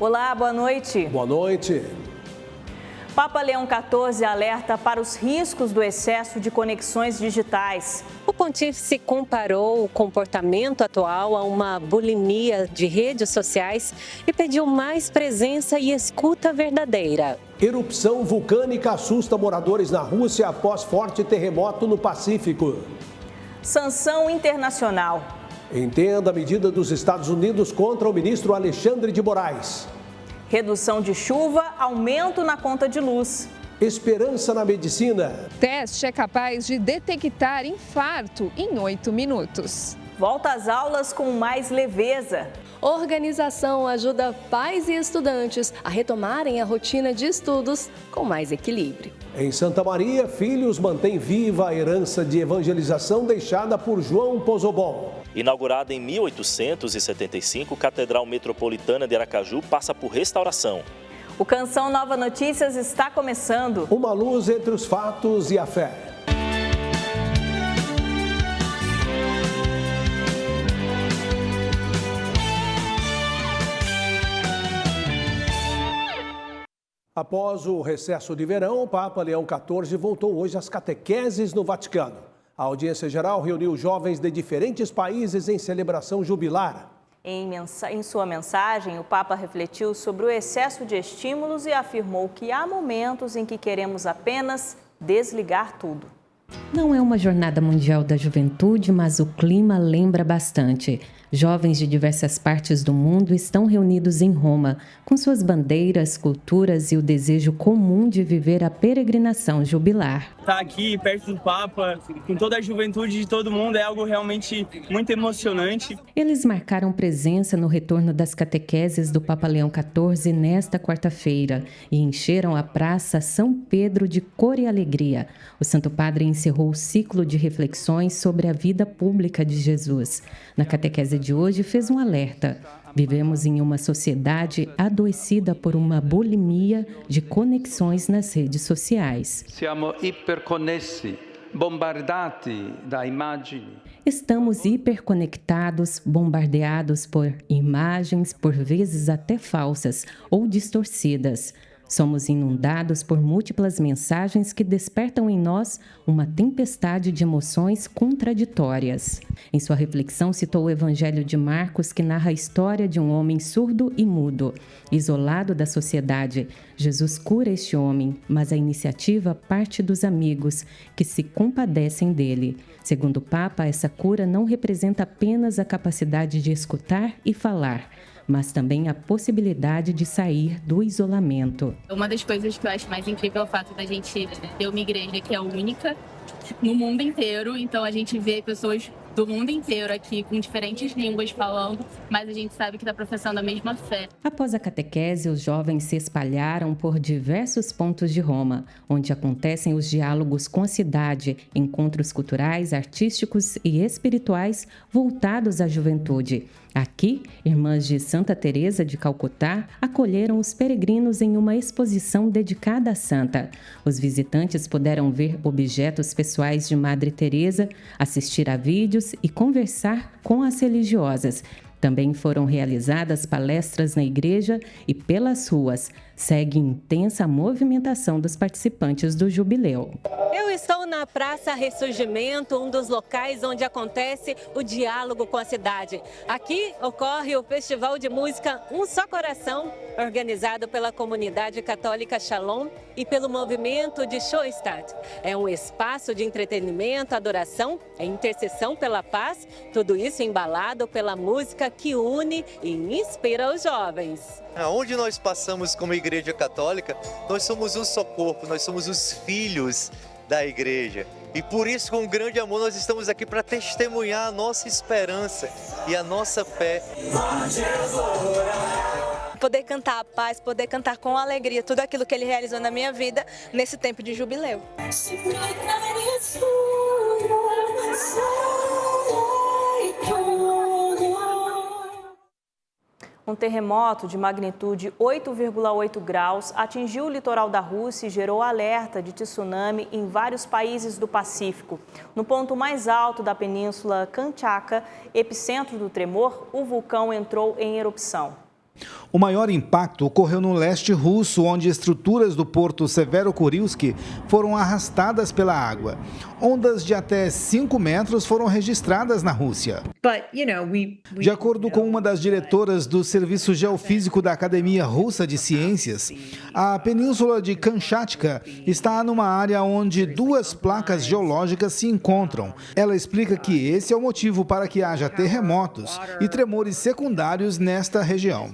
Olá, boa noite. Boa noite. Papa Leão XIV alerta para os riscos do excesso de conexões digitais. O pontífice comparou o comportamento atual a uma bulimia de redes sociais e pediu mais presença e escuta verdadeira. Erupção vulcânica assusta moradores na Rússia após forte terremoto no Pacífico. Sanção internacional. Entenda a medida dos Estados Unidos contra o ministro Alexandre de Moraes. Redução de chuva, aumento na conta de luz. Esperança na medicina. Teste é capaz de detectar infarto em 8 minutos. Volta às aulas com mais leveza. Organização ajuda pais e estudantes a retomarem a rotina de estudos com mais equilíbrio. Em Santa Maria, filhos mantêm viva a herança de evangelização deixada por João Pozobon. Inaugurada em 1875, Catedral Metropolitana de Aracaju passa por restauração. O Canção Nova Notícias está começando. Uma luz entre os fatos e a fé. Após o recesso de verão, o Papa Leão XIV voltou hoje às catequeses no Vaticano. A audiência geral reuniu jovens de diferentes países em celebração jubilar. Em sua mensagem, o Papa refletiu sobre o excesso de estímulos e afirmou que há momentos em que queremos apenas desligar tudo. Não é uma jornada mundial da juventude, mas o clima lembra bastante. Jovens de diversas partes do mundo estão reunidos em Roma, com suas bandeiras, culturas e o desejo comum de viver a peregrinação jubilar. Estar aqui perto do Papa, com toda a juventude de todo mundo, é algo realmente muito emocionante. Eles marcaram presença no retorno das catequeses do Papa Leão XIV nesta quarta-feira e encheram a Praça São Pedro de cor e alegria. O Santo Padre encerrou o ciclo de reflexões sobre a vida pública de Jesus. Na catequese de hoje fez um alerta. Vivemos em uma sociedade adoecida por uma bulimia de conexões nas redes sociais. Siamo iperconnessi, bombardati da immagini. Estamos hiperconectados, bombardeados por imagens, por vezes até falsas ou distorcidas. Somos inundados por múltiplas mensagens que despertam em nós uma tempestade de emoções contraditórias. Em sua reflexão, citou o Evangelho de Marcos, que narra a história de um homem surdo e mudo. Isolado da sociedade, Jesus cura este homem, mas a iniciativa parte dos amigos, que se compadecem dele. Segundo o Papa, essa cura não representa apenas a capacidade de escutar e falar, mas também a possibilidade de sair do isolamento. Uma das coisas que eu acho mais incrível é o fato da gente ter uma igreja que é única no mundo inteiro, então a gente vê pessoas do mundo inteiro aqui com diferentes línguas falando, mas a gente sabe que está professando a mesma fé. Após a catequese, os jovens se espalharam por diversos pontos de Roma, onde acontecem os diálogos com a cidade, encontros culturais, artísticos e espirituais voltados à juventude. Aqui, irmãs de Santa Teresa de Calcutá acolheram os peregrinos em uma exposição dedicada à santa. Os visitantes puderam ver objetos pessoais de Madre Teresa, assistir a vídeos e conversar com as religiosas. Também foram realizadas palestras na igreja e pelas ruas. Segue intensa movimentação dos participantes do jubileu. Eu estou na Praça Ressurgimento, um dos locais onde acontece o diálogo com a cidade. Aqui ocorre o Festival de Música Um Só Coração, organizado pela comunidade católica Shalom e pelo movimento de Schoenstatt. É um espaço de entretenimento, adoração, intercessão pela paz, tudo isso embalado pela música que une e inspira os jovens. Onde nós passamos como Igreja Católica, nós somos um só corpo, nós somos os filhos da Igreja. E por isso, com grande amor, nós estamos aqui para testemunhar a nossa esperança e a nossa fé. Poder cantar a paz, poder cantar com alegria tudo aquilo que ele realizou na minha vida nesse tempo de jubileu. Um terremoto de magnitude 8,8 graus atingiu o litoral da Rússia e gerou alerta de tsunami em vários países do Pacífico. No ponto mais alto da península Kamchatka, epicentro do tremor, o vulcão entrou em erupção. O maior impacto ocorreu no leste russo, onde estruturas do porto Severo-Kurilsk foram arrastadas pela água. Ondas de até 5 metros foram registradas na Rússia. De acordo com uma das diretoras do Serviço Geofísico da Academia Russa de Ciências, a península de Kamchatka está numa área onde 2 placas geológicas se encontram. Ela explica que esse é o motivo para que haja terremotos e tremores secundários nesta região.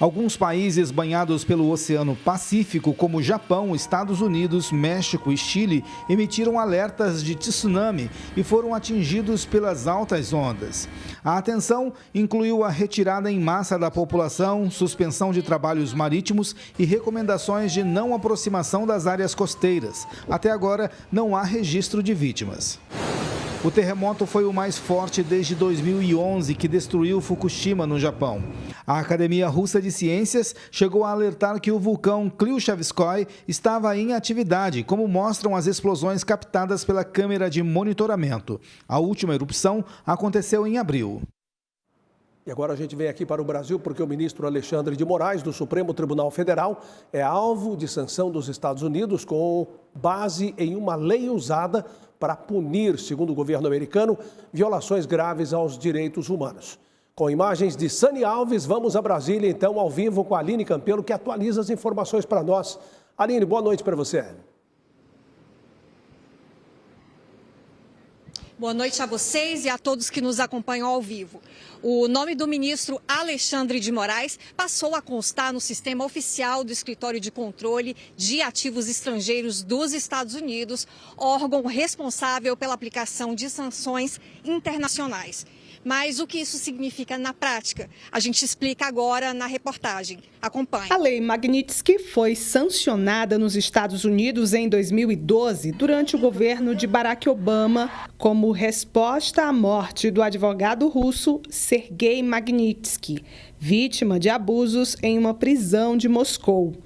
Alguns países banhados pelo Oceano Pacífico, como Japão, Estados Unidos, México e Chile, emitiram alertas de tsunami e foram atingidos pelas altas ondas. A atenção incluiu a retirada em massa da população, suspensão de trabalhos marítimos e recomendações de não aproximação das áreas costeiras. Até agora, não há registro de vítimas. O terremoto foi o mais forte desde 2011, que destruiu Fukushima, no Japão. A Academia Russa de Ciências chegou a alertar que o vulcão Klyuchevskoy estava em atividade, como mostram as explosões captadas pela câmera de monitoramento. A última erupção aconteceu em abril. E agora a gente vem aqui para o Brasil porque o ministro Alexandre de Moraes, do Supremo Tribunal Federal, é alvo de sanção dos Estados Unidos com base em uma lei usada para punir, segundo o governo americano, violações graves aos direitos humanos. Com imagens de Sani Alves, vamos a Brasília, então, ao vivo com a Aline Campelo, que atualiza as informações para nós. Aline, boa noite para você. Boa noite a vocês e a todos que nos acompanham ao vivo. O nome do ministro Alexandre de Moraes passou a constar no sistema oficial do Escritório de Controle de Ativos Estrangeiros dos Estados Unidos, órgão responsável pela aplicação de sanções internacionais. Mas o que isso significa na prática? A gente explica agora na reportagem. Acompanhe. A Lei Magnitsky foi sancionada nos Estados Unidos em 2012, durante o governo de Barack Obama, como resposta à morte do advogado russo Sergei Magnitsky, vítima de abusos em uma prisão de Moscou.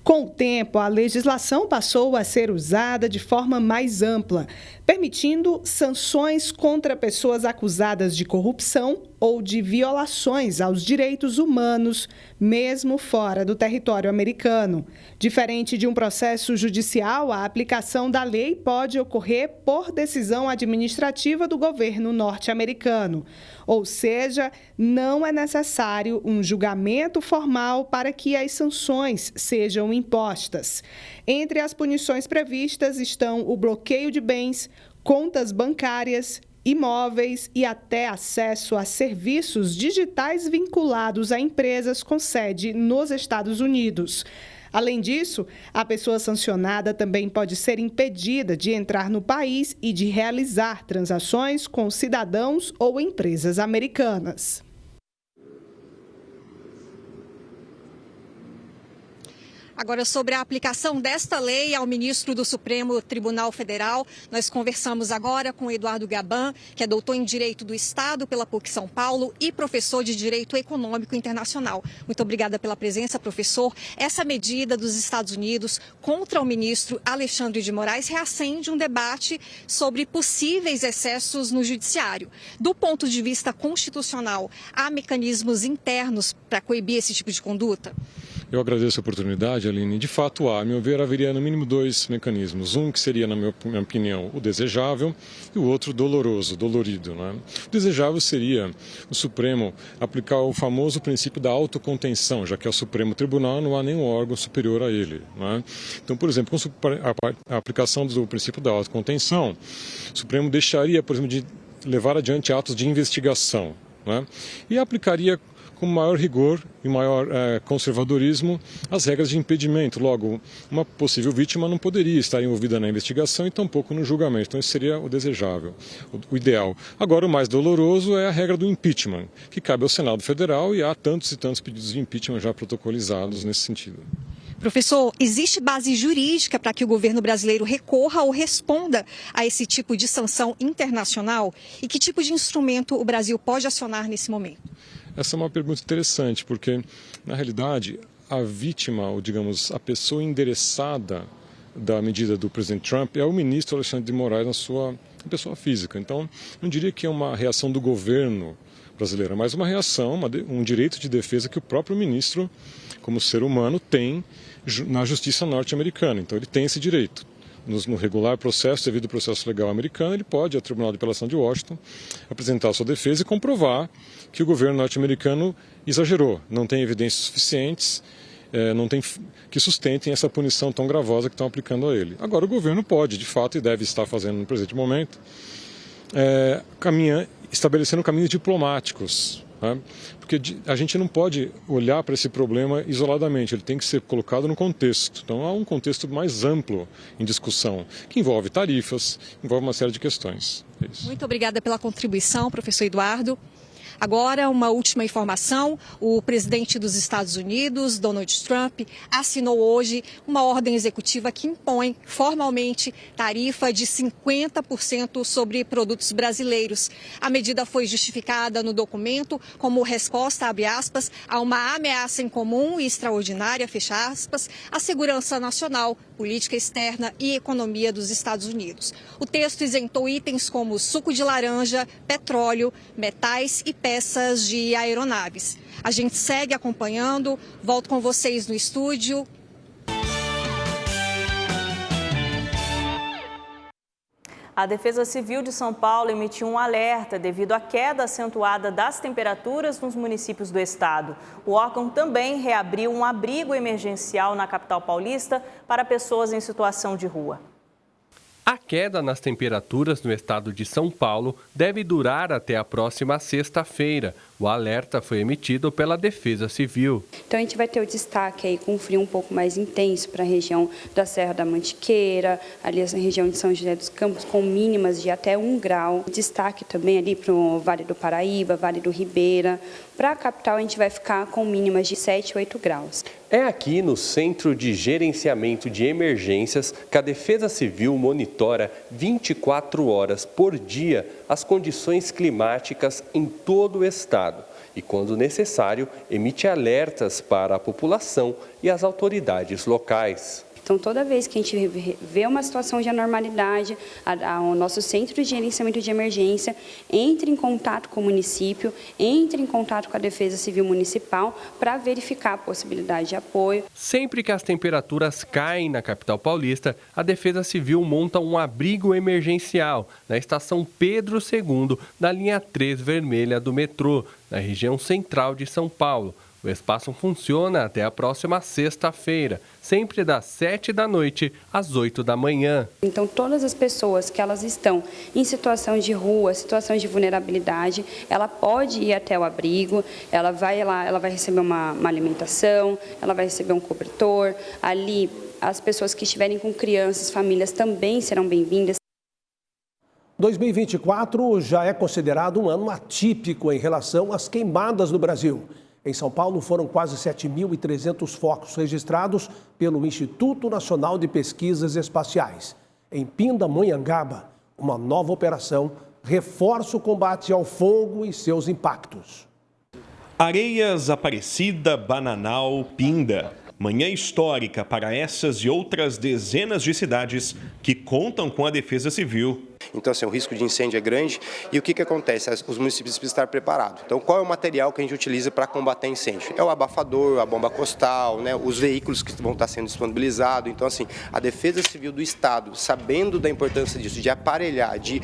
Com o tempo, a legislação passou a ser usada de forma mais ampla, permitindo sanções contra pessoas acusadas de corrupção ou de violações aos direitos humanos, mesmo fora do território americano. Diferente de um processo judicial, a aplicação da lei pode ocorrer por decisão administrativa do governo norte-americano. Ou seja, não é necessário um julgamento formal para que as sanções sejam impostas. Entre as punições previstas estão o bloqueio de bens, contas bancárias, imóveis e até acesso a serviços digitais vinculados a empresas com sede nos Estados Unidos. Além disso, a pessoa sancionada também pode ser impedida de entrar no país e de realizar transações com cidadãos ou empresas americanas. Agora, sobre a aplicação desta lei ao ministro do Supremo Tribunal Federal, nós conversamos agora com Eduardo Gaban, que é doutor em Direito do Estado pela PUC São Paulo e professor de Direito Econômico Internacional. Muito obrigada pela presença, professor. Essa medida dos Estados Unidos contra o ministro Alexandre de Moraes reacende um debate sobre possíveis excessos no judiciário. Do ponto de vista constitucional, há mecanismos internos para coibir esse tipo de conduta? Eu agradeço a oportunidade, Aline. De fato, a meu ver, haveria no mínimo 2 mecanismos. Um que seria, na minha opinião, o desejável e o outro doloroso, dolorido. Né? O desejável seria o Supremo aplicar o famoso princípio da autocontenção, já que é o Supremo Tribunal, não há nenhum órgão superior a ele. Né? Então, por exemplo, com a aplicação do princípio da autocontenção, o Supremo deixaria, por exemplo, de levar adiante atos de investigação, né? E aplicaria com maior rigor e maior conservadorismo as regras de impedimento. Logo, uma possível vítima não poderia estar envolvida na investigação e tampouco no julgamento. Então, isso seria o desejável, o ideal. Agora, o mais doloroso é a regra do impeachment, que cabe ao Senado Federal e há tantos e tantos pedidos de impeachment já protocolizados nesse sentido. Professor, existe base jurídica para que o governo brasileiro recorra ou responda a esse tipo de sanção internacional? E que tipo de instrumento o Brasil pode acionar nesse momento? Essa é uma pergunta interessante, porque, na realidade, a vítima, ou digamos, a pessoa endereçada da medida do presidente Trump é o ministro Alexandre de Moraes na sua pessoa física. Então, não diria que é uma reação do governo brasileira, mas uma reação, um direito de defesa que o próprio ministro, como ser humano, tem na justiça norte-americana. Então ele tem esse direito. No regular processo, devido ao processo legal americano, ele pode, ao Tribunal de Apelação de Washington, apresentar a sua defesa e comprovar que o governo norte-americano exagerou, não tem evidências suficientes, não tem que sustentem essa punição tão gravosa que estão aplicando a ele. Agora, o governo pode, de fato, e deve estar fazendo no presente momento, estabelecendo caminhos diplomáticos, né? Porque a gente não pode olhar para esse problema isoladamente, ele tem que ser colocado no contexto. Então, há um contexto mais amplo em discussão, que envolve tarifas, envolve uma série de questões. Muito obrigada pela contribuição, professor Eduardo. Agora, uma última informação: o presidente dos Estados Unidos, Donald Trump, assinou hoje uma ordem executiva que impõe formalmente tarifa de 50% sobre produtos brasileiros. A medida foi justificada no documento como resposta, abre aspas, a uma ameaça em comum e extraordinária, fecha aspas, à segurança nacional, política externa e economia dos Estados Unidos. O texto isentou itens como suco de laranja, petróleo, metais e peças de aeronaves. A gente segue acompanhando. Volto com vocês no estúdio. A Defesa Civil de São Paulo emitiu um alerta devido à queda acentuada das temperaturas nos municípios do estado. O órgão também reabriu um abrigo emergencial na capital paulista para pessoas em situação de rua. A queda nas temperaturas no estado de São Paulo deve durar até a próxima sexta-feira. O alerta foi emitido pela Defesa Civil. Então a gente vai ter o destaque aí com um frio um pouco mais intenso para a região da Serra da Mantiqueira, ali essa região de São José dos Campos, com mínimas de até 1 grau. Destaque também ali para o Vale do Paraíba, Vale do Ribeira. Para a capital a gente vai ficar com mínimas de 7 a 8 graus. É aqui no Centro de Gerenciamento de Emergências que a Defesa Civil monitora 24 horas por dia as condições climáticas em todo o estado e, quando necessário, emite alertas para a população e as autoridades locais. Então, toda vez que a gente vê uma situação de anormalidade, o nosso Centro de Gerenciamento de Emergência entra em contato com o município, entra em contato com a Defesa Civil Municipal para verificar a possibilidade de apoio. Sempre que as temperaturas caem na capital paulista, a Defesa Civil monta um abrigo emergencial na estação Pedro II, da linha 3 vermelha do metrô, na região central de São Paulo. O espaço funciona até a próxima sexta-feira, sempre das 7 da noite às 8 da manhã. Então, todas as pessoas que elas estão em situação de rua, situação de vulnerabilidade, ela pode ir até o abrigo, ela vai lá, ela vai receber uma alimentação, ela vai receber um cobertor. Ali, as pessoas que estiverem com crianças, famílias também serão bem-vindas. 2024 já é considerado um ano atípico em relação às queimadas no Brasil. Em São Paulo, foram quase 7.300 focos registrados pelo Instituto Nacional de Pesquisas Espaciais. Em Pindamonhangaba, uma nova operação reforça o combate ao fogo e seus impactos. Areias, Aparecida, Bananal, Pinda. Manhã histórica para essas e outras dezenas de cidades que contam com a Defesa Civil. Então, assim, o risco de incêndio é grande e o que acontece? Os municípios precisam estar preparados. Então, qual é o material que a gente utiliza para combater incêndio? É o abafador, a bomba costal, né? Os veículos que vão estar sendo disponibilizados. Então, assim, a Defesa Civil do Estado, sabendo da importância disso, de aparelhar, de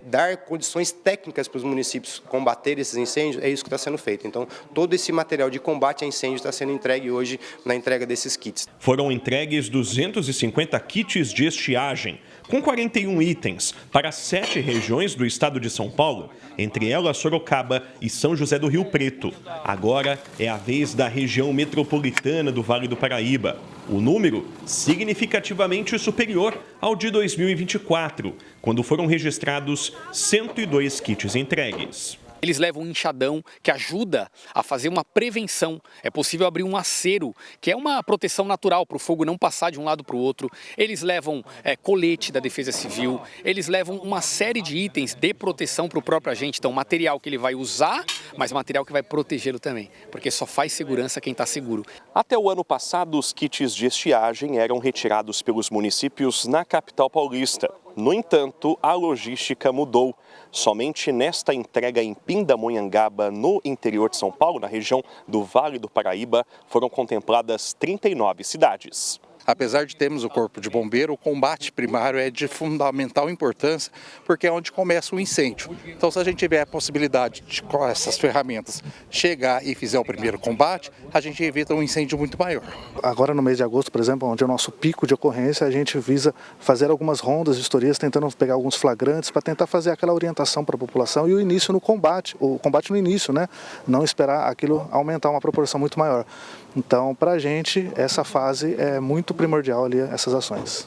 dar condições técnicas para os municípios combater esses incêndios, é isso que está sendo feito. Então, todo esse material de combate a incêndio está sendo entregue hoje na entrega desses kits. Foram entregues 250 kits de estiagem, com 41 itens, para 7 regiões do estado de São Paulo, entre elas Sorocaba e São José do Rio Preto. Agora é a vez da região metropolitana do Vale do Paraíba. O número significativamente superior ao de 2024, quando foram registrados 102 kits entregues. Eles levam um enxadão que ajuda a fazer uma prevenção. É possível abrir um acero, que é uma proteção natural para o fogo não passar de um lado para o outro. Eles levam colete da Defesa Civil, eles levam uma série de itens de proteção para o próprio agente. Então, material que ele vai usar, mas material que vai protegê-lo também, porque só faz segurança quem está seguro. Até o ano passado, os kits de estiagem eram retirados pelos municípios na capital paulista. No entanto, a logística mudou. Somente nesta entrega em Pindamonhangaba, no interior de São Paulo, na região do Vale do Paraíba, foram contempladas 39 cidades. Apesar de termos o Corpo de Bombeiro, o combate primário é de fundamental importância, porque é onde começa o incêndio. Então, se a gente tiver a possibilidade de, com essas ferramentas, chegar e fizer o primeiro combate, a gente evita um incêndio muito maior. Agora, no mês de agosto, por exemplo, onde é o nosso pico de ocorrência, a gente visa fazer algumas rondas, vistorias, tentando pegar alguns flagrantes para tentar fazer aquela orientação para a população e o início no combate, o combate no início, né? Não esperar aquilo aumentar uma proporção muito maior. Então, para a gente, essa fase é muito primordial ali, essas ações.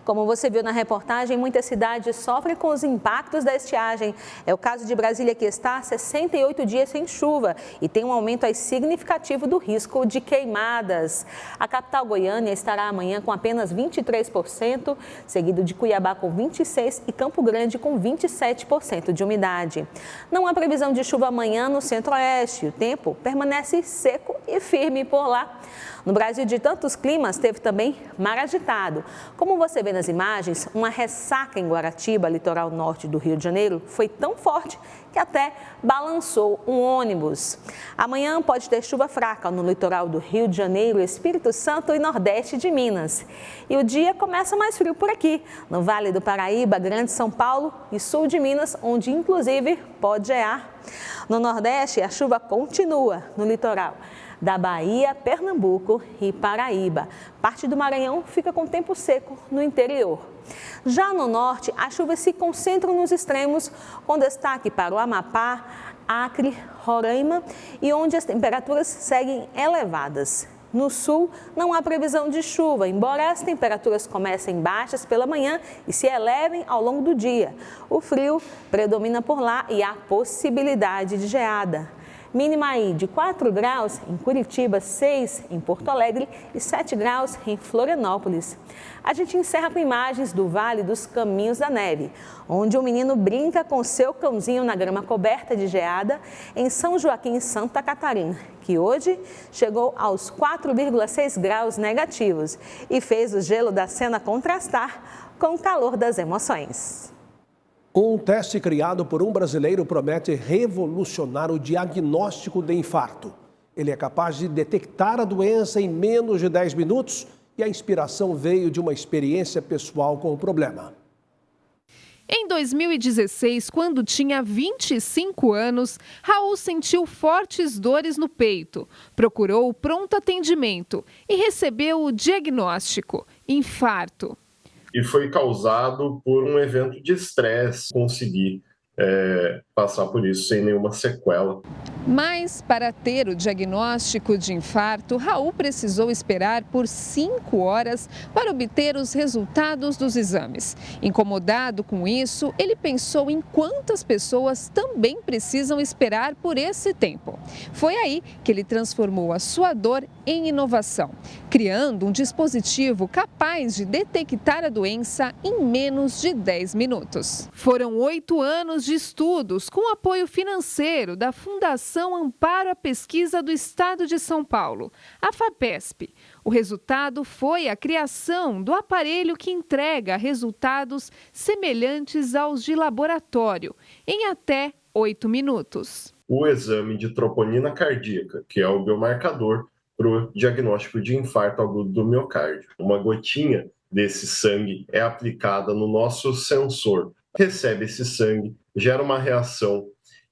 Como você viu na reportagem, muitas cidades sofrem com os impactos da estiagem. É o caso de Brasília, que está há 68 dias sem chuva e tem um aumento significativo do risco de queimadas. A capital Goiânia estará amanhã com apenas 23%, seguido de Cuiabá com 26% e Campo Grande com 27% de umidade. Não há previsão de chuva amanhã no centro-oeste. O tempo permanece seco e firme por lá. No Brasil de tantos climas, teve também mar agitado. Como você vê nas imagens, uma ressaca em Guaratiba, litoral norte do Rio de Janeiro, foi tão forte que até balançou um ônibus. Amanhã pode ter chuva fraca no litoral do Rio de Janeiro, Espírito Santo e nordeste de Minas. E o dia começa mais frio por aqui, no Vale do Paraíba, Grande São Paulo e sul de Minas, onde inclusive pode gear. No nordeste, a chuva continua no litoral da Bahia, Pernambuco e Paraíba. Parte do Maranhão fica com tempo seco no interior. Já no norte, as chuvas se concentram nos extremos, com destaque para o Amapá, Acre, Roraima e onde as temperaturas seguem elevadas. No sul, não há previsão de chuva, embora as temperaturas comecem baixas pela manhã e se elevem ao longo do dia. O frio predomina por lá e há possibilidade de geada. Mínima aí de 4 graus em Curitiba, 6 em Porto Alegre e 7 graus em Florianópolis. A gente encerra com imagens do Vale dos Caminhos da Neve, onde um menino brinca com seu cãozinho na grama coberta de geada em São Joaquim, Santa Catarina, que hoje chegou aos 4,6 graus negativos e fez o gelo da cena contrastar com o calor das emoções. Um teste criado por um brasileiro promete revolucionar o diagnóstico de infarto. Ele é capaz de detectar a doença em menos de 10 minutos e a inspiração veio de uma experiência pessoal com o problema. Em 2016, quando tinha 25 anos, Raul sentiu fortes dores no peito, procurou o pronto atendimento e recebeu o diagnóstico: infarto. E foi causado por um evento de estresse, conseguir passar por isso sem nenhuma sequela. Mas, para ter o diagnóstico de infarto, Raul precisou esperar por 5 horas para obter os resultados dos exames. Incomodado com isso, ele pensou em quantas pessoas também precisam esperar por esse tempo. Foi aí que ele transformou a sua dor em inovação, criando um dispositivo capaz de detectar a doença em menos de 10 minutos. Foram 8 anos de estudos com apoio financeiro da Fundação Amparo à Pesquisa do Estado de São Paulo, a FAPESP. O resultado foi a criação do aparelho que entrega resultados semelhantes aos de laboratório, em até 8 minutos. O exame de troponina cardíaca, que é o biomarcador para o diagnóstico de infarto agudo do miocárdio. Uma gotinha desse sangue é aplicada no nosso sensor, recebe esse sangue, gera uma reação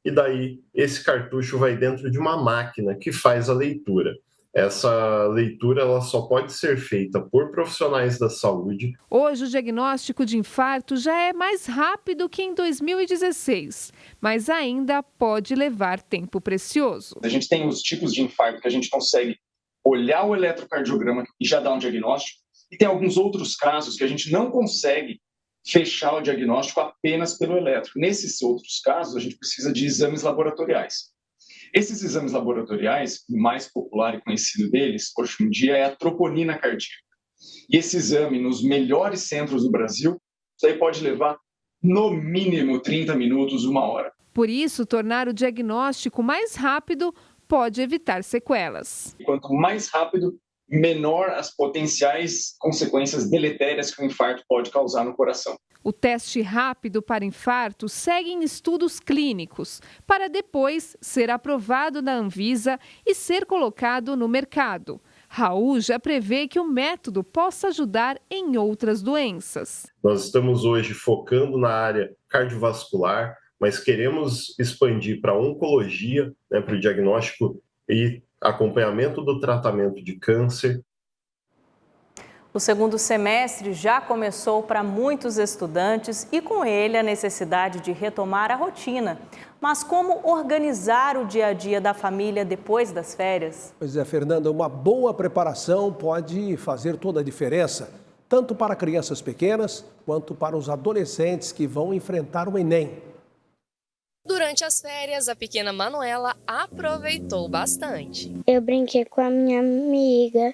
e daí esse cartucho vai dentro de uma máquina que faz a leitura. Essa leitura ela só pode ser feita por profissionais da saúde. Hoje o diagnóstico de infarto já é mais rápido que em 2016, mas ainda pode levar tempo precioso. A gente tem os tipos de infarto que a gente consegue olhar o eletrocardiograma e já dar um diagnóstico, e tem alguns outros casos que a gente não consegue fechar o diagnóstico apenas pelo eletro. Nesses outros casos, a gente precisa de exames laboratoriais. Esses exames laboratoriais, o mais popular e conhecido deles, hoje em dia, é a troponina cardíaca. E esse exame, nos melhores centros do Brasil, isso aí pode levar, no mínimo, 30 minutos, 1 hora. Por isso, tornar o diagnóstico mais rápido pode evitar sequelas. Quanto mais rápido, menor as potenciais consequências deletérias que o infarto pode causar no coração. O teste rápido para infarto segue em estudos clínicos, para depois ser aprovado na Anvisa e ser colocado no mercado. Raul já prevê que o método possa ajudar em outras doenças. Nós estamos hoje focando na área cardiovascular, mas queremos expandir para a oncologia, para o diagnóstico e acompanhamento do tratamento de câncer. O segundo semestre já começou para muitos estudantes e com ele a necessidade de retomar a rotina. Mas como organizar o dia a dia da família depois das férias? Pois é, Fernanda, uma boa preparação pode fazer toda a diferença, tanto para crianças pequenas quanto para os adolescentes que vão enfrentar o Enem. Durante as férias, a pequena Manuela aproveitou bastante. Eu brinquei com a minha amiga.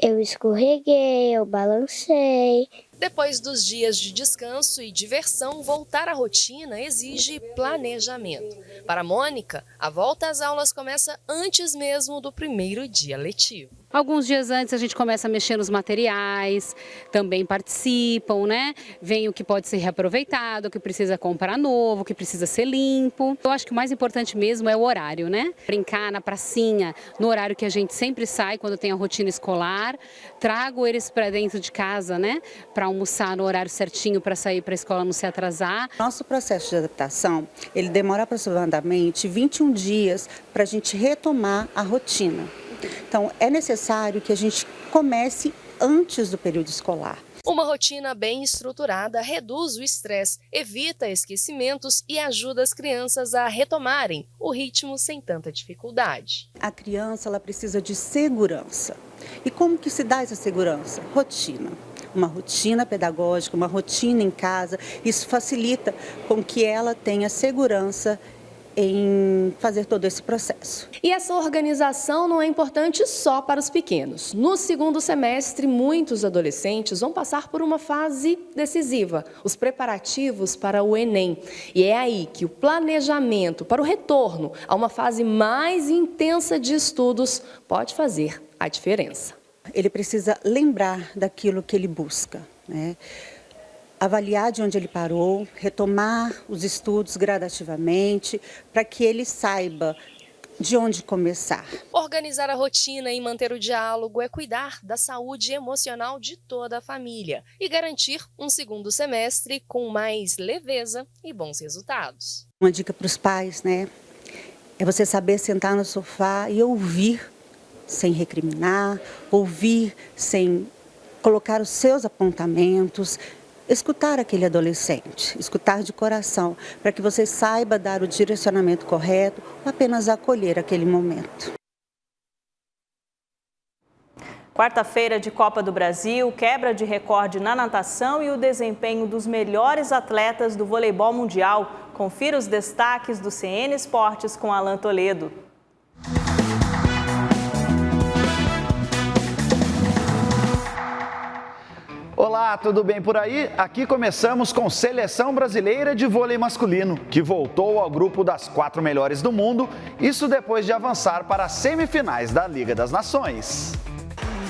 Eu escorreguei, eu balancei. Depois dos dias de descanso e diversão, voltar à rotina exige planejamento. Para Mônica, a volta às aulas começa antes mesmo do primeiro dia letivo. Alguns dias antes a gente começa a mexer nos materiais, também participam, né? Vem o que pode ser reaproveitado, o que precisa comprar novo, o que precisa ser limpo. Eu acho que o mais importante mesmo é o horário, né? Brincar na pracinha, no horário que a gente sempre sai quando tem a rotina escolar. Trago eles para dentro de casa, né? Para almoçar no horário certinho, para sair para a escola não se atrasar. Nosso processo de adaptação, ele demora aproximadamente 21 dias para a gente retomar a rotina. Então, é necessário que a gente comece antes do período escolar. Uma rotina bem estruturada reduz o estresse, evita esquecimentos e ajuda as crianças a retomarem o ritmo sem tanta dificuldade. A criança ela precisa de segurança. E como que se dá essa segurança? Rotina. Uma rotina pedagógica, uma rotina em casa. Isso facilita com que ela tenha segurança em fazer todo esse processo. E essa organização não é importante só para os pequenos. No segundo semestre, muitos adolescentes vão passar por uma fase decisiva, os preparativos para o Enem. E é aí que o planejamento para o retorno a uma fase mais intensa de estudos pode fazer a diferença. Ele precisa lembrar daquilo que ele busca, né? Avaliar de onde ele parou, retomar os estudos gradativamente, para que ele saiba de onde começar. Organizar a rotina e manter o diálogo é cuidar da saúde emocional de toda a família e garantir um segundo semestre com mais leveza e bons resultados. Uma dica para os pais, né? É você saber sentar no sofá e ouvir sem recriminar, ouvir sem colocar os seus apontamentos, escutar aquele adolescente, escutar de coração, para que você saiba dar o direcionamento correto ou apenas acolher aquele momento. Quarta-feira de Copa do Brasil, quebra de recorde na natação e o desempenho dos melhores atletas do voleibol mundial. Confira os destaques do CN Esportes com Alan Toledo. Olá, tudo bem por aí? Aqui começamos com Seleção Brasileira de Vôlei Masculino, que voltou ao grupo das 4 melhores do mundo, isso depois de avançar para as semifinais da Liga das Nações.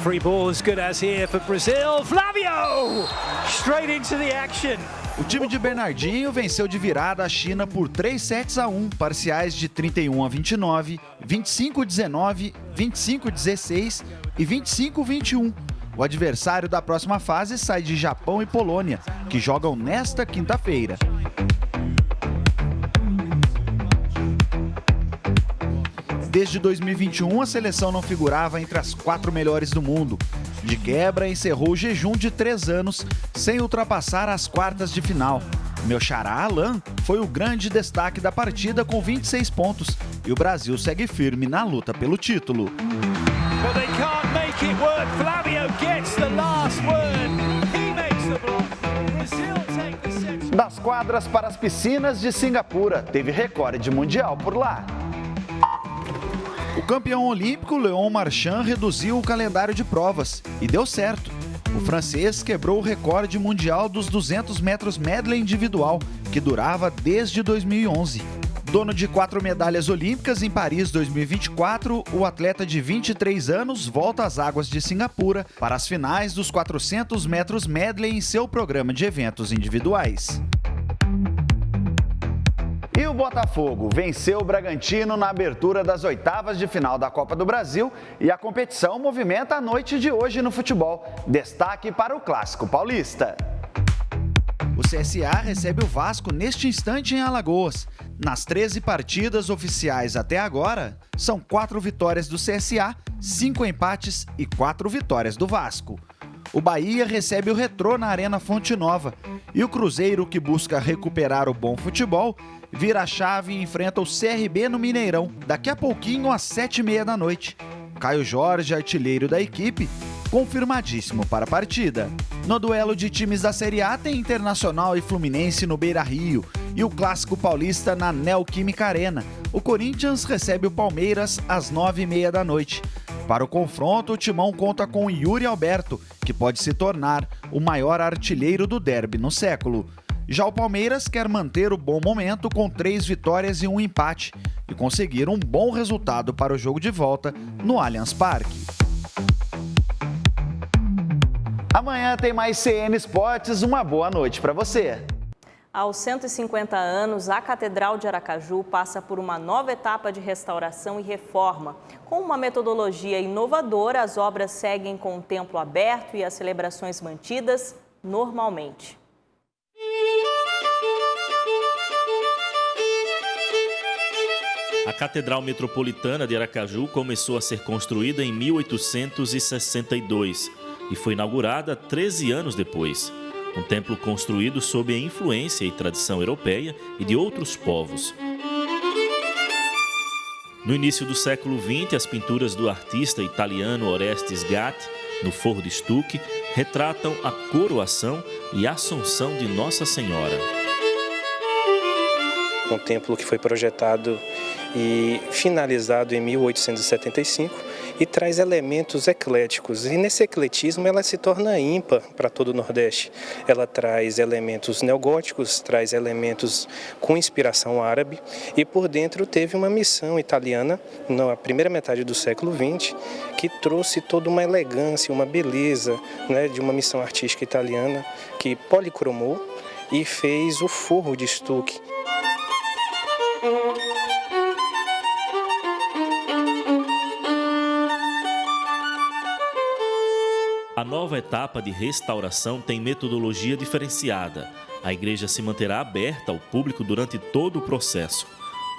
Free ball as good as here for Brazil. Flavio! Straight into the action. O time de Bernardinho venceu de virada a China por 3-1, parciais de 31-29, 25-19, 25-16 e 25-21. O adversário da próxima fase sai de Japão e Polônia, que jogam nesta quinta-feira. Desde 2021, a seleção não figurava entre as 4 melhores do mundo. De quebra, encerrou o jejum de 3 anos, sem ultrapassar as quartas de final. Meu xará Alan foi o grande destaque da partida com 26 pontos. E o Brasil segue firme na luta pelo título. But they can't make it work. Flavio gets the last word. He makes the block. Brazil take the set. Das quadras para as piscinas de Singapura, teve recorde mundial por lá. O campeão olímpico Léon Marchand reduziu o calendário de provas e deu certo. O francês quebrou o recorde mundial dos 200 metros medley individual, que durava desde 2011. Dono de 4 medalhas olímpicas em Paris 2024, o atleta de 23 anos volta às águas de Singapura para as finais dos 400 metros medley em seu programa de eventos individuais. E o Botafogo venceu o Bragantino na abertura das oitavas de final da Copa do Brasil e a competição movimenta a noite de hoje no futebol. Destaque para o Clássico Paulista. O CSA recebe o Vasco neste instante em Alagoas. Nas 13 partidas oficiais até agora, são 4 vitórias do CSA, 5 empates e 4 vitórias do Vasco. O Bahia recebe o Retrô na Arena Fonte Nova. E o Cruzeiro, que busca recuperar o bom futebol, vira a chave e enfrenta o CRB no Mineirão, daqui a pouquinho às 7h30 da noite. Caio Jorge, artilheiro da equipe, confirmadíssimo para a partida. No duelo de times da Série A tem Internacional e Fluminense no Beira-Rio e o Clássico Paulista na Neoquímica Arena. O Corinthians recebe o Palmeiras às 9h30 da noite. Para o confronto, o Timão conta com Yuri Alberto, que pode se tornar o maior artilheiro do derby no século. Já o Palmeiras quer manter o bom momento com 3 vitórias e 1 empate e conseguir um bom resultado para o jogo de volta no Allianz Parque. Amanhã tem mais CN Esportes. Uma boa noite para você. Aos 150 anos, a Catedral de Aracaju passa por uma nova etapa de restauração e reforma. Com uma metodologia inovadora, as obras seguem com o templo aberto e as celebrações mantidas normalmente. A Catedral Metropolitana de Aracaju começou a ser construída em 1862 e foi inaugurada 13 anos depois. Um templo construído sob a influência e tradição europeia e de outros povos. No início do século XX, as pinturas do artista italiano Orestes Gatti, no Forro de Stucchi, retratam a coroação e a Assunção de Nossa Senhora. Um templo que foi projetado e finalizado em 1875 e traz elementos ecléticos. E nesse ecletismo ela se torna ímpar para todo o Nordeste. Ela traz elementos neogóticos, traz elementos com inspiração árabe e por dentro teve uma missão italiana na primeira metade do século XX que trouxe toda uma elegância, uma beleza, né, de uma missão artística italiana que policromou e fez o Forro de Stucchi. A nova etapa de restauração tem metodologia diferenciada. A igreja se manterá aberta ao público durante todo o processo.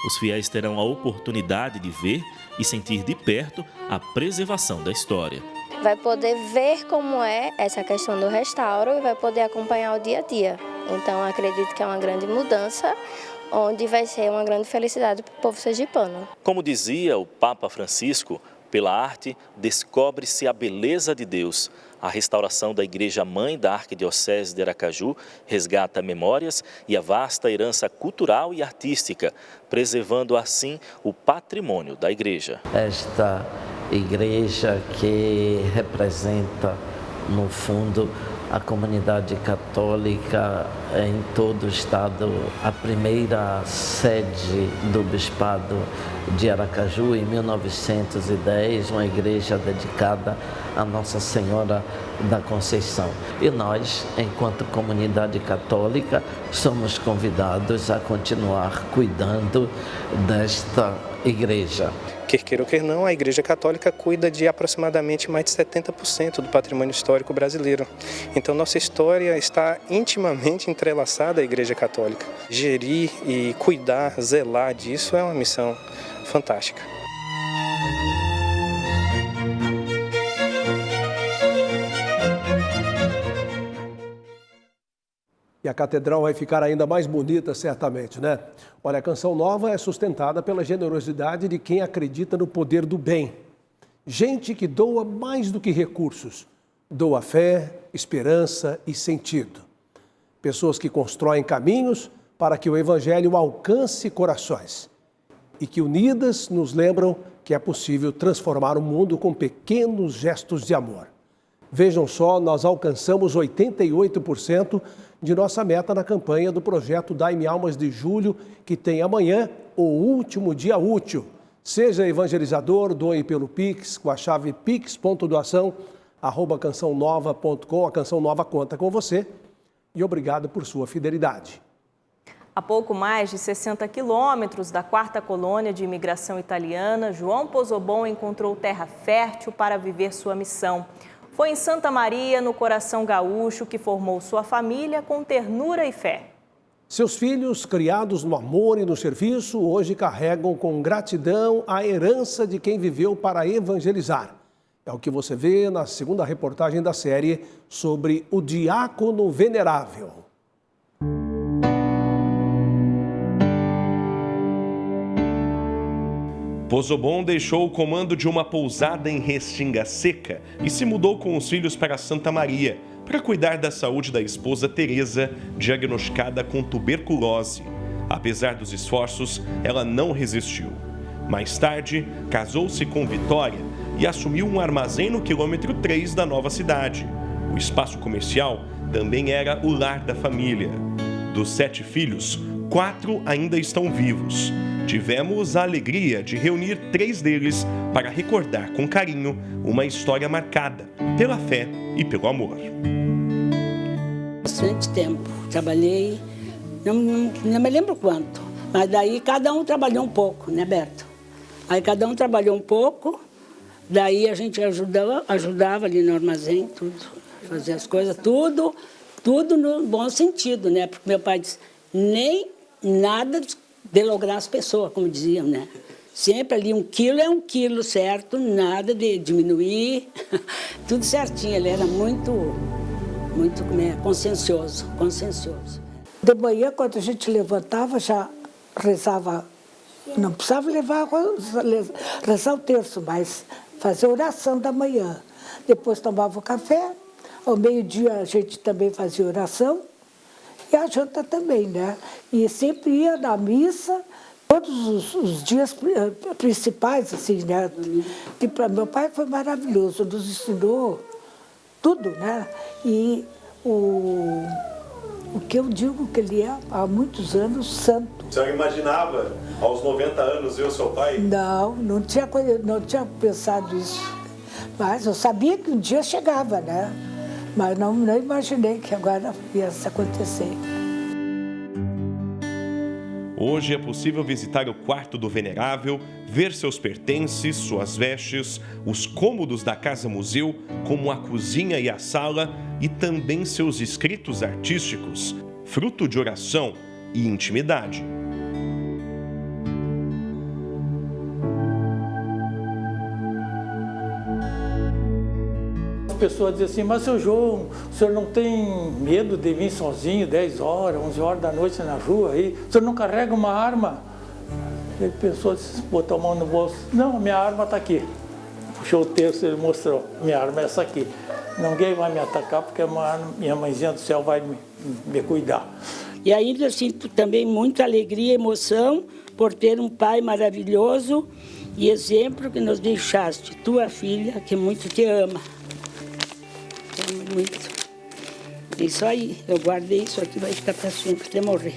Os fiéis terão a oportunidade de ver e sentir de perto a preservação da história. Vai poder ver como é essa questão do restauro e vai poder acompanhar o dia a dia. Então, acredito que é uma grande mudança, onde vai ser uma grande felicidade para o povo sergipano. Como dizia o Papa Francisco, pela arte descobre-se a beleza de Deus. A restauração da Igreja Mãe da Arquidiocese de Aracaju resgata memórias e a vasta herança cultural e artística, preservando assim o patrimônio da igreja. Esta igreja que representa, no fundo, a comunidade católica em todo o estado, a primeira sede do Bispado de Aracaju em 1910, uma igreja dedicada a Nossa Senhora da Conceição. E nós, enquanto comunidade católica, somos convidados a continuar cuidando desta igreja. Quer queira ou quer não, a Igreja Católica cuida de aproximadamente mais de 70% do patrimônio histórico brasileiro. Então, nossa história está intimamente entrelaçada à Igreja Católica. Gerir e cuidar, zelar disso é uma missão fantástica. E a catedral vai ficar ainda mais bonita, certamente, né? Olha, a Canção Nova é sustentada pela generosidade de quem acredita no poder do bem. Gente que doa mais do que recursos. Doa fé, esperança e sentido. Pessoas que constroem caminhos para que o Evangelho alcance corações. E que unidas nos lembram que é possível transformar o mundo com pequenos gestos de amor. Vejam só, nós alcançamos 88% de nossa meta na campanha do projeto Dai-me Almas de Julho, que tem amanhã o último dia útil. Seja evangelizador, doe pelo Pix, com a chave pix.doação@cançãonova.com. A Canção Nova conta com você e obrigado por sua fidelidade. A pouco mais de 60 quilômetros da 4ª colônia de imigração italiana, João Pozzobon encontrou terra fértil para viver sua missão. Foi em Santa Maria, no coração gaúcho, que formou sua família com ternura e fé. Seus filhos, criados no amor e no serviço, hoje carregam com gratidão a herança de quem viveu para evangelizar. É o que você vê na segunda reportagem da série sobre o diácono venerável. Pozzobon deixou o comando de uma pousada em Restinga Seca e se mudou com os filhos para Santa Maria, para cuidar da saúde da esposa Teresa, diagnosticada com tuberculose. Apesar dos esforços, ela não resistiu. Mais tarde, casou-se com Vitória e assumiu um armazém no quilômetro 3 da nova cidade. O espaço comercial também era o lar da família. Dos 7 filhos, 4 ainda estão vivos. Tivemos a alegria de reunir 3 deles para recordar com carinho uma história marcada pela fé e pelo amor. Bastante tempo. Trabalhei, não me lembro quanto, mas daí cada um trabalhou um pouco, né, Berto? Aí cada um trabalhou um pouco, daí a gente ajudava ali no armazém, tudo, fazer as coisas, tudo no bom sentido, né? Porque meu pai disse, nem nada de lograr as pessoas, como diziam, né? Sempre ali 1 quilo é 1 quilo, certo? Nada de diminuir, tudo certinho. Ele era muito consciencioso. De manhã, quando a gente levantava, já rezava, não precisava rezar o terço, mas fazer oração da manhã. Depois tomava o café, ao meio-dia a gente também fazia oração, e a janta também, né? E sempre ia na missa, todos os dias principais, assim, né? E para meu pai foi maravilhoso, nos ensinou tudo, né? E o que eu digo que ele é, há muitos anos, santo. A senhora imaginava, aos 90 anos, ver o seu pai? Não tinha pensado isso. Mas eu sabia que um dia chegava, né? Mas não imaginei que agora ia acontecer. Hoje é possível visitar o quarto do venerável, ver seus pertences, suas vestes, os cômodos da casa-museu, como a cozinha e a sala, e também seus escritos artísticos, fruto de oração e intimidade. As pessoas dizem assim, mas seu João, o senhor não tem medo de vir sozinho 10 horas, 11 horas da noite na rua aí? O senhor não carrega uma arma? Ele pensou, botou a mão no bolso, não, minha arma está aqui. Puxou o terço e ele mostrou, minha arma é essa aqui. Ninguém vai me atacar porque minha mãezinha do céu vai me cuidar. E ainda assim, também muita alegria e emoção por ter um pai maravilhoso e exemplo que nos deixaste, tua filha, que muito te ama. Muito. Isso aí, eu guardei isso aqui, vai ficar para sempre, até morrer.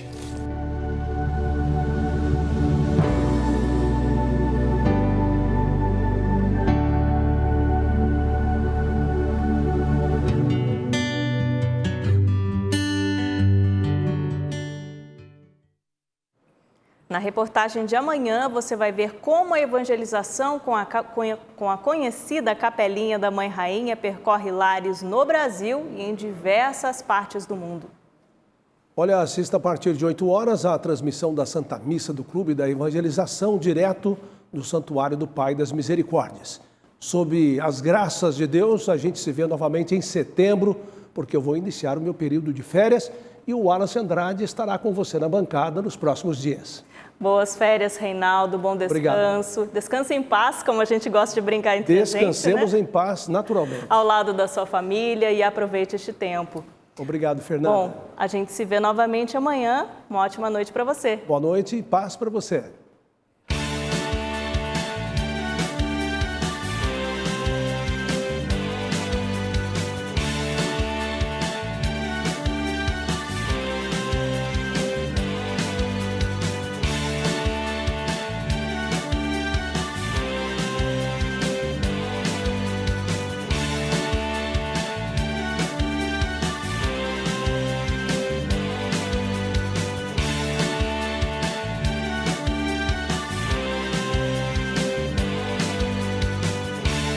Na reportagem de amanhã, você vai ver como a evangelização com a conhecida Capelinha da Mãe Rainha percorre lares no Brasil e em diversas partes do mundo. Olha, assista a partir de 8 horas a transmissão da Santa Missa do Clube da Evangelização, direto do Santuário do Pai das Misericórdias. Sob as graças de Deus, a gente se vê novamente em setembro, porque eu vou iniciar o meu período de férias e o Wallace Andrade estará com você na bancada nos próximos dias. Boas férias, Reinaldo, bom descanso. Obrigado. Descanse em paz, como a gente gosta de brincar entre a gente, Descansemos, né? Em paz, naturalmente. Ao lado da sua família e aproveite este tempo. Obrigado, Fernanda. Bom, a gente se vê novamente amanhã. Uma ótima noite para você. Boa noite e paz para você.